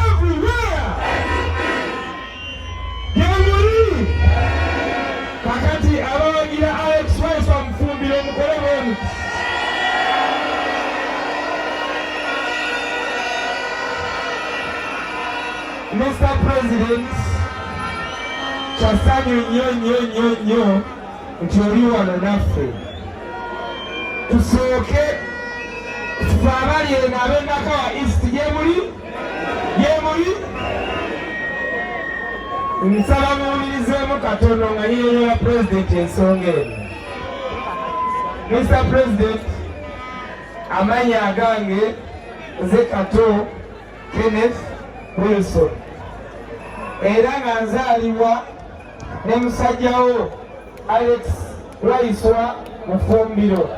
everywhere. Yemuli kakati abawagira Alex Waiswa Mufumbiro mukole bwenu. Mr. President, kyasanyu nnyo nti oli wano naffe. Tusooke tufe abali eno ab'Enakawa East yemuli nsaba muwulirizeemu katono nga yeeyola Pulezidenti ensonga eno. Mr. President, amannya agange nze Kato Kenneth Wilson, era nga nzaalibwa ne musajjawo Alex Waiswa Mufumbiro.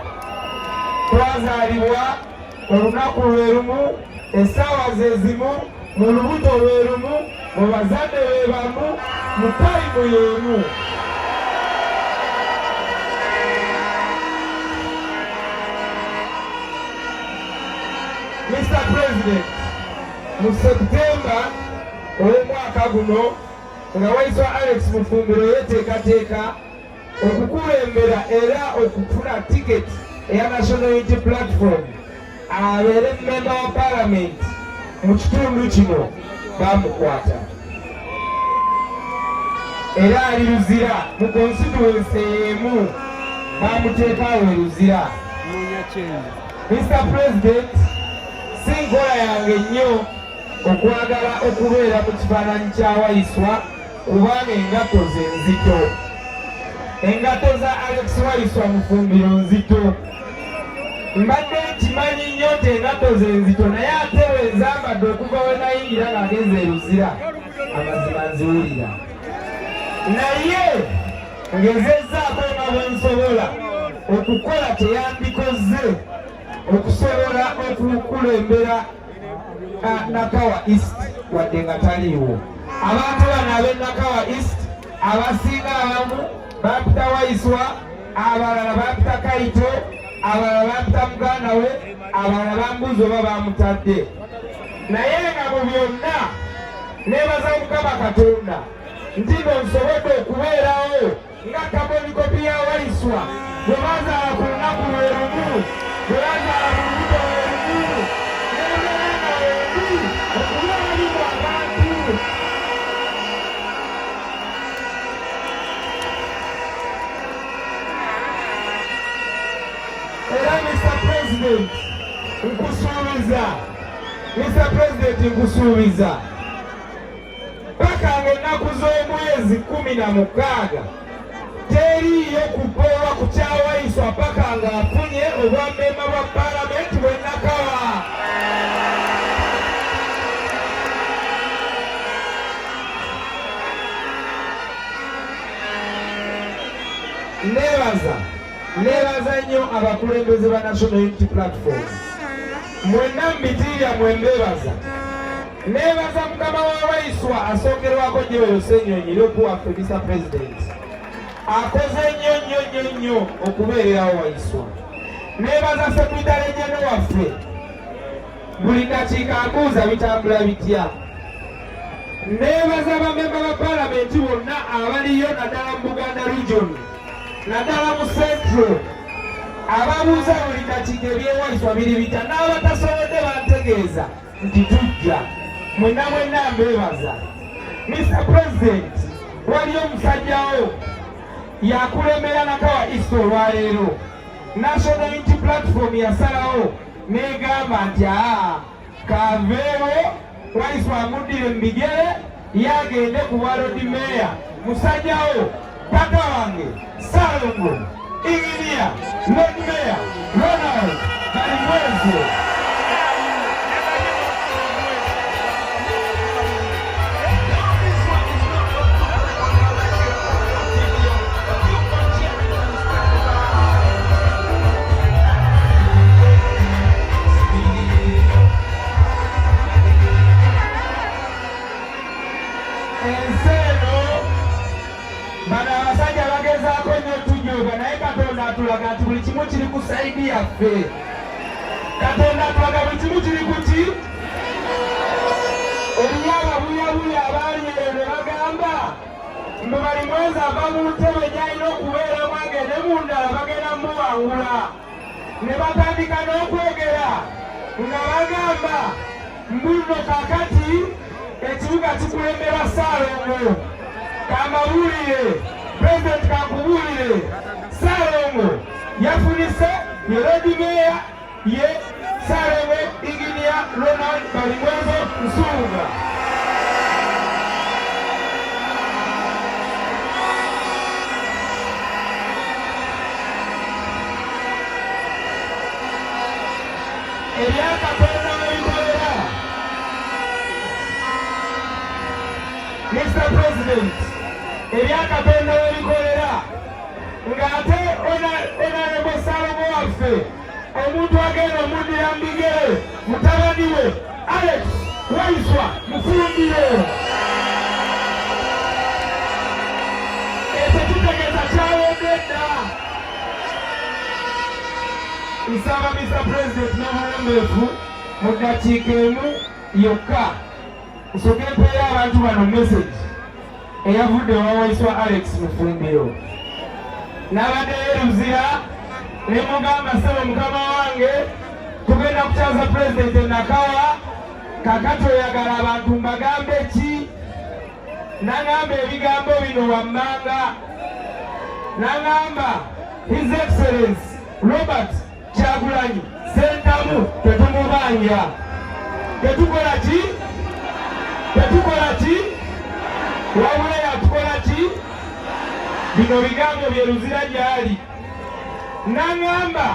Twazaalibwa olunaku lwe lumu, essaawa ze zimu, mu lubuto lwe lumu, mu bazadde be bamu, mu tayimu y'emu. Mr. President, mu Septemba ow'omwaka guno nga Waiswa Alex Mufumbiro yeteekateeka okukulembera era okufuna tiketi eya National Unity Platform abeere member wa Parliament mu kitundu kino, bamukwata era ali luzira mu constituency emu, bamuteekawo luzira. Mr. President, si nkola yange nnyo okwagala okubeera mu kifaananyi kya Waiswa kubanga engatto ze nzito. Engatto za Alex Waiswa Mufumbiro nzito. Mbadde nkimanyi nnyo nti engatto ze nzito, naye ate we nzambadde okuva we nayingira ng'agenze eruzira, amazima nziwulira. Naye ngezezzaako nga bwe nsobola okukola teyandikoze okusobola okukulembera Nakawa East wadde nga taliiwo. Abantu bano ab'Enakawa East abasinga abamu bapita Waiswa, abalala bapita Kaito, abalala bapita muganda we, abalala bambuuza oba bamutadde. Naye nga mu byonna neebaza Mukama Katonda nti nsobodde okubeerawo nga kabonikopi ya Waiswa bwe bazaala ku lunaku lwe lumu, bwe bazaala mu lubuto lwe lumu, n'embeera nga wendi okubeeralimu abantu. Era Mr. President, nkusuubiza paka ng'ennaku z'omwezi 16 teriiyo kupoowa ku kya Waiswa paka ng'afunye obwammemba bwa Paalamenti bw'e Nakawa. Neebaza nnyo abakulembeze ba National Unity Platform. Mwenna mbitiirya mwembeebaza. Neebaza mukama wa Waiswa asongerwako Joel Ssenyonyi Lyokuwaffe Mr. President. Akoze nnyo okubeererawo Waiswa. Neebaza Sekretary General waffe. Buli dakiika ambuuza bitambula bitya. Neebaza bamemba ba Paalamenti bonna abaliyo naddala mu Buganda Region, naddala mu Central, ababuuza buli dakiika ebyewaiswa biri bita, n'abatasobodde bantegeeza nti tujja. Mwenna mbeebaza. Mr. President, waliyo omusajjawo yakulembera Nakawa East olwaleero. National Unity Platform yasalawo n'egamba nti kaveewo Waiswa amuddire mu bigere yagende ku bwalodi meeya. Musajjawo paka wange Salongo Engineer Lord Mayor Ronald Kalimwezi. Atulaga nti buli kimu kiri ku saidi yaffe. Katonda atulaga buli kimu kiri ku ki? ava mu ntebe gy'alina okubeeramu agende mu ndala bagenda muwangula. Ne batandika n'okwogera nga bagamba mbuno kakati ekibuga kikulembera Ssaalongo. Kamawulire pulezidenti kakubuulire Ssaalongo yafunise ye Lord Mayor ye Ssaalongo Engineer Ronald Balimwezo Nsuuga. Ebyakatonda webikolera Mr. President, ebyakatonda webikolera ng'ate Honorable Ssaalongo waffe omuntu agenda omuddira mu bigere mutabani we Alex Waiswa Mufumbiro. Ekyo kitegeeza kyawedde dda. Nsaba Mr. President n'abalambeefu mu ddakiika emu yokka nsooke mpeere abantu bano message eyavudde wa Waiswa Alex Mufumbiro. N'abaddeyo Luzira ne mugamba ssebo mukama wange tugenda kukyaza President Nakawa, kakati oyagala abantu mbagambe ki? N'agamba ebigambo bino wammanga. N'agamba His Excellency Robert Kyagulanyi Ssentamu tetumubanja. Tetukola ki? Tetukola ki? Wabula yatukola ki? Bino bigambo bye Luzira gy'ali. N'agamba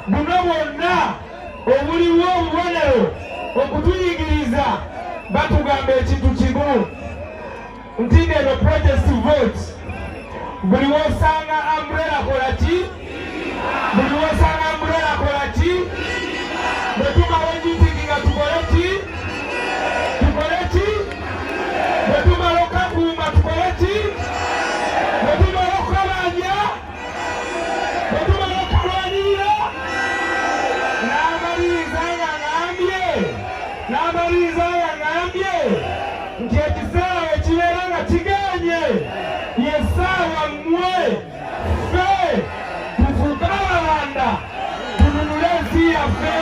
buno bwonna obuliwo obubonero okutuyigiriza batugamba ekintu kimu nti eno protest vote buli wosanga umbrella kola ki? Buli wosanga umbrella kola ki? Bwe tumala enjitikinga tukole ki? Tukole ki? Bwe tumala okakuuma tukole ki? Bwe tumala okukabanja? Bwe tumala okukalwanirira? N'amaliriza ng'agambye nti ekiseera we kibeera nga kiganye ye ssaawa mmwe ffe tufuuke abalanda tununule ensi yaffe.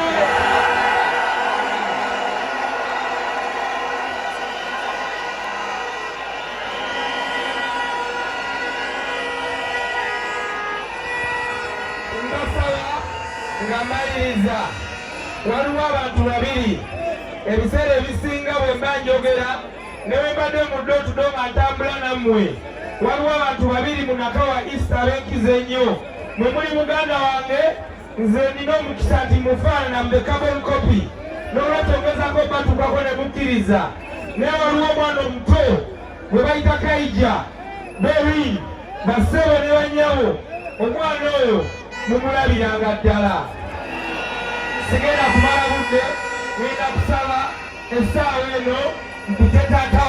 Ndasaba nga mmaliriza waliwo abantu babiri ebiseera ebisinga bwe mba njogera ne bwe mbadde mu dootudo nga ntambula nammwe. Waliwo abantu babiri mu Nakawa East abenkiza ennyo. Mwe muli muganda wange nze nina omukisa nti mufaanana mbe carbon copy n'olwetongezako batukako ne mukkiriza. Naye waliwo omwana omuto gwe bayita Kaija Berin bassebo ne banyawo. Omwana oyo mumulabiranga ddala. Sigenda kumala budde, ngenda kusaba essaawa eno mpite taata